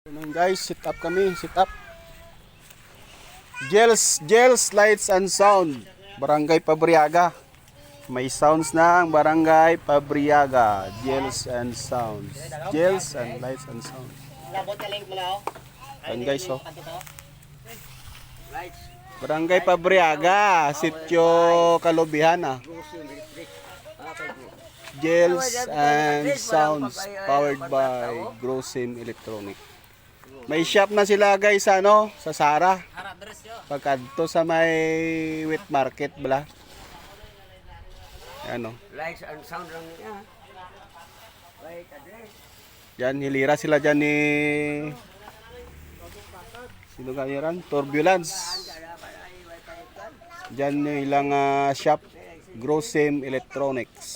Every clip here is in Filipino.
Ayan guys, sit up kami, sit up. Gels, Lights and Sound, Barangay Pabriaga. May sounds ng Barangay Pabriaga. Gels and Sounds. Gels and Lights and Sounds. Ayan guys, oh. Barangay Pabriaga, Sitio Kalubihan, ah. Gels and Sounds powered by Grosim Electronic. May shop na sila guys ano, sa Sara. Pagkanto sa may wet market bala. Ano? Lights and sound lang niya. Wait, address. Yan hilira sila diyan ni sino kaya ran? Turbulence. Diyan yung ilang shop, Grosim Electronics.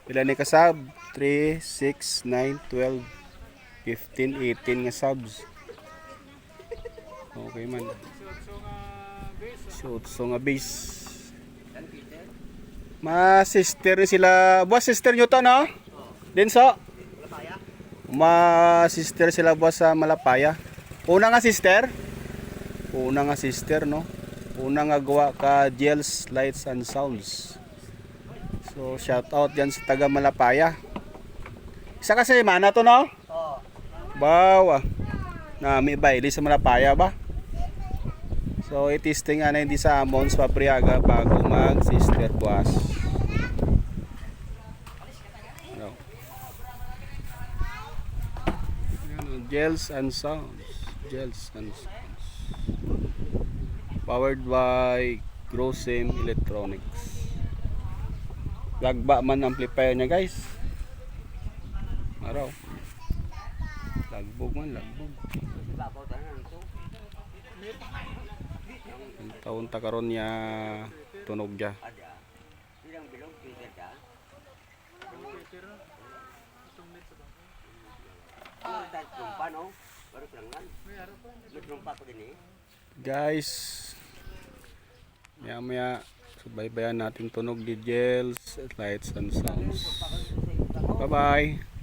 Ilan ni kasab? 3, 6, 9, 12, 15, 18 nga subs. Okay man. Shoot so nga base. Ma sister ni sila. Boss sister nyo to no? Denso? Ma sister sila boss sa Malapaya. Una nga sister? Una nga sister no? Una nga gawa ka Gels, Lights and Sounds. So shout out dyan sa taga Malapaya. Isa kasi mana to no? Oo. Bawa. Na may baili sa Malapaya ba? So itisting na hindi sa Amons Pabriaga bago mag sister boss. Ano? Gels and Sounds. Gels and Sounds. Powered by Grosim Electronics. Lagba man amplifier niya guys. Araw. Lagbog man, lagbog. Ang taon takaron niya tunog niya. Guys, maya subaybayan natin tunog di Gels, Lights and Sounds. Bye bye.